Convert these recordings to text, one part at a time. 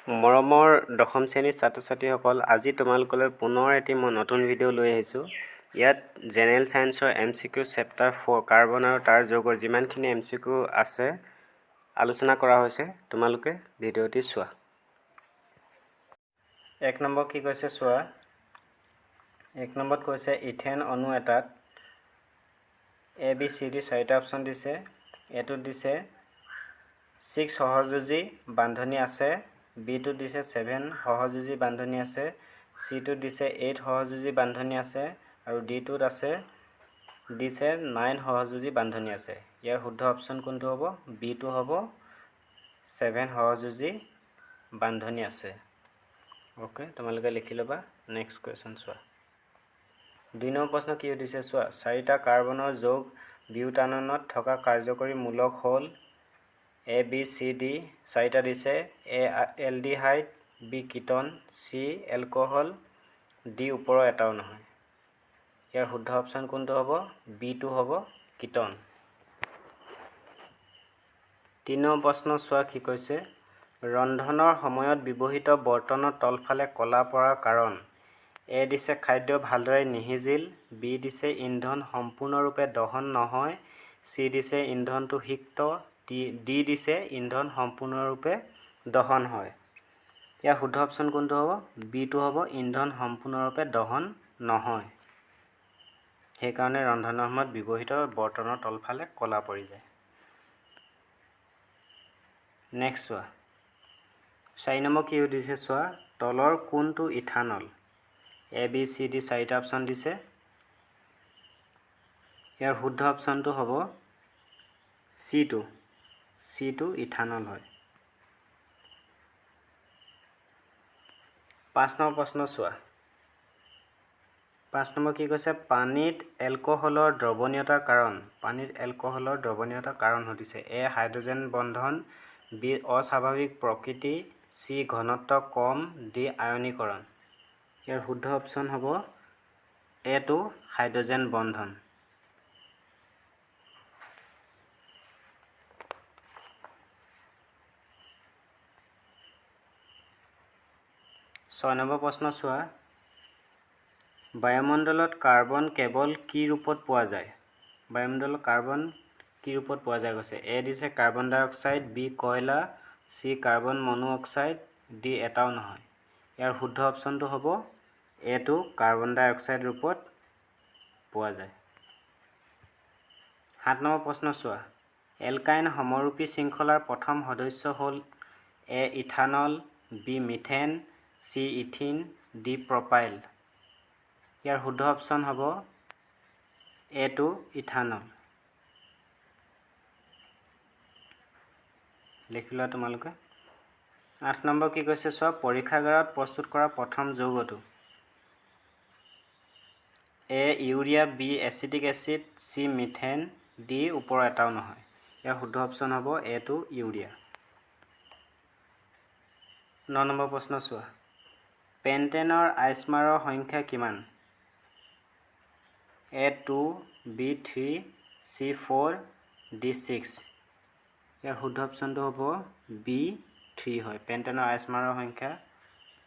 মৰমৰ দশম শ্ৰেণীৰ ছাত্ৰ ছাত্ৰীসকল, আজি তোমালোকলৈ পুনৰ এটি মই নতুন ভিডিঅ' লৈ আহিছোঁ। ইয়াত জেনেৰেল ছায়েন্সৰ MCQ চেপ্টাৰ 4 কাৰ্বন আৰু তাৰ যৌগৰ যিমানখিনি MCQ আছে আলোচনা কৰা হৈছে। তোমালোকে ভিডিঅ'টি চোৱা। 1 নম্বৰ কি কৈছে চোৱা। 1 নম্বৰত কৈছে ইথেন অণু এটাত ABCD 4টা অপশ্যন দিছে। এটোত দিছে 6 সহযোজী বান্ধনী আছে, বিটোত দিছে 7 সহযোজী বান্ধনী আছে, সিটোত দিছে 8 সহযোজী বান্ধনী আছে আৰু ডিটোত দিছে 9 সহযোজী বান্ধনী আছে। ইয়াৰ শুদ্ধ অপশ্যন কোনটো হ'ব? বিটো হ'ব 7 সহযোজী বান্ধনী আছে। ওকে, তোমালোকে লিখি ল'বা। নেক্সট কুৱেশ্যন চোৱা। 2 নম্বৰ প্ৰশ্ন কি দিছে চোৱা। 4টা কাৰ্বনৰ যৌগ বিউটাননত থকা কাৰ্যকৰী মূলক হ'ল ABCD 4টা দিছে। A aldehyde, B ketone, C alcohol, D ওপৰৰ এটাও নহয়। ইয়াৰ শুদ্ধ অপশ্যন কোনটো হ'ব? বিটো হ'ব কিটন। 3 নম্বৰ প্ৰশ্ন চোৱা কি কৈছে। ৰন্ধনৰ সময়ত ব্যৱহৃত বৰ্তনৰ তলফালে কলা পৰাৰ কাৰণ। A দিছে খাদ্য ভালদৰে নিসিজিল, B দিছে ইন্ধন সম্পূৰ্ণৰূপে দহন নহয়, C দিছে ইন্ধনটো সিক্ত, D দিছে ইন্ধন সম্পূৰ্ণৰূপে দহন হয়। ইয়াৰ শুদ্ধ অপশ্যন কোনটো হ'ব? বিটো হ'ব ইন্ধন সম্পূৰ্ণৰূপে দহন নহয়। সেইকাৰণে ৰন্ধনৰ সময়ত ব্যৱহৃত বৰ্তনৰ তলফালে কলা পৰি যায়। নেক্সট চোৱা। 4 নম্বৰ কি দিছে চোৱা। তলৰ কোনটো ইথানল? ABCD 4টা অপশ্যন দিছে। ইয়াৰ শুদ্ধ অপশ্যনটো হ'ব সিটো ইথানল হয়। 5 নম্বৰ প্ৰশ্ন চোৱা। 5 নম্বৰ কি কৈছে। পানীত এলকহলৰ দ্ৰৱণীয়তাৰ কাৰণ। পানীত এলকহলৰ দ্ৰৱণীয়তাৰ কাৰণ সুধিছে। A হাইড্ৰজেন বন্ধন, B অস্বাভাৱিক প্ৰকৃতি, C ঘনত্ব কম, D আয়নীকৰণ। ইয়াৰ শুদ্ধ অপশ্যন হ'ব এটো হাইড্ৰজেন বন্ধন। ছয় নম্বৰ প্ৰশ্ন চোৱা। বায়ুমণ্ডলত কাৰ্বন কেৱল কি ৰূপত পোৱা যায়? বায়ুমণ্ডলত কাৰ্বন কি ৰূপত পোৱা যায় কৈছে। A দিছে কাৰ্বন ডাই অক্সাইড, B কয়লা, C কাৰ্বন মনো অক্সাইড, D এটাও নহয়। ইয়াৰ শুদ্ধ অপশ্যনটো হ'ব এটো কাৰ্বন ডাই অক্সাইড ৰূপত পোৱা যায়। 7 নম্বৰ প্ৰশ্ন চোৱা। এলকাইন সমৰূপী শৃংখলাৰ প্ৰথম সদস্য হ'ল A ethanol, B methane, C ethyne, D propyl. ইয়াৰ শুদ্ধ অপশ্যন হ'ব এটো ইথানল। লিখি লোৱা তোমালোকে। 8 নম্বৰ কি কৈছে চোৱা। পৰীক্ষাগাৰত প্ৰস্তুত কৰা প্ৰথম যৌগটো। A urea, B acetic acid, C methane, D ওপৰৰ এটাও নহয়। ইয়াৰ শুদ্ধ অপশ্যন হ'ব এটো ইউৰিয়া। 9 নম্বৰ প্ৰশ্ন চোৱা। পেণ্টেনৰ আইচমাৰৰ সংখ্যা কিমান? A 2, B 3, C 4, D 6। ইয়াৰ শুদ্ধ অপশ্যনটো হ'ব B 3 হয়। পেণ্টেনৰ আইচমাৰৰ সংখ্যা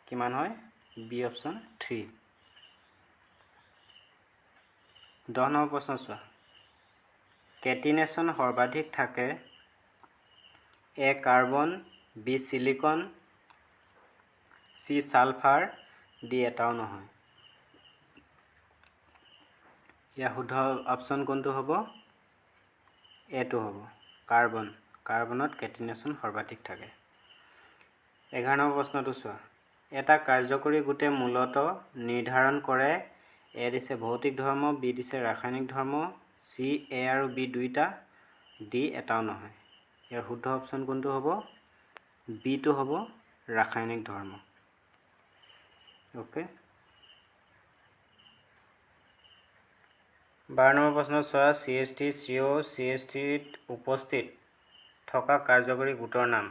কিমান হয়? B option 3। 10 নম্বৰ প্ৰশ্ন চোৱা। কেটিনেশ্যন সৰ্বাধিক থাকে A carbon, B silicon, C sulphur, D এটাও নহয়। ইয়াৰ শুদ্ধ অপশ্যন কোনটো হ'ব? এটো হ'ব কাৰ্বন। কাৰ্বনত কেটিনেশ্যন সৰ্বাধিক থাকে। 11 নম্বৰ প্ৰশ্নটো চোৱা। এটা কাৰ্যকৰী গোটে মূলত নিৰ্ধাৰণ কৰে A দিছে ভৌতিক ধৰ্ম, B দিছে ৰাসায়নিক ধৰ্ম, C A আৰু B দুইটা, D এটাও নহয়। ইয়াৰ শুদ্ধ অপশ্যন কোনটো হ'ব? বিটো হ'ব ৰাসায়নিক ধৰ্ম। ওকে। 12 নম্বৰ প্ৰশ্ন চোৱা। CH3 CO CH3ত উপস্থিত থকা কাৰ্যকৰী গোটৰ নাম।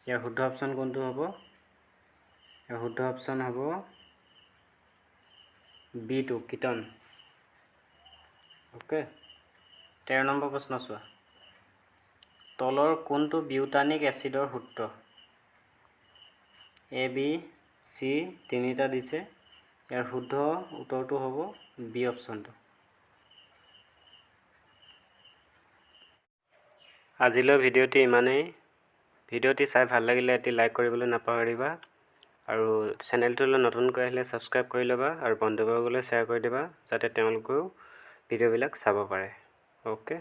ইয়াৰ শুদ্ধ অপশ্যন কোনটো হ'ব? ইয়াৰ শুদ্ধ অপশ্যন হ'ব বিটো কিটন। ওকে। 13 নম্বৰ প্ৰশ্ন চোৱা। তলৰ কোনটো বিউটানিক এচিডৰ সূত্ৰ? এ বি চি তিনিটা দিছে, ইয়াৰ শুদ্ধ উত্তৰটো হ'ব বি অপশ্যনটো। আজিলৈ ভিডিঅ'টি ইমানেই। ভিডিঅ'টি চাই ভাল লাগিলে এটি লাইক কৰিবলৈ নাপাহৰিবা, আৰু চেনেলটোলৈ নতুনকৈ আহিলে ছাবস্ক্ৰাইব কৰি ল'বা আৰু বন্ধুবৰ্গলৈ শ্বেয়াৰ কৰি দিবা যাতে তেওঁলোকেও ভিডিঅ'বিলাক চাব পাৰে। অ'কে।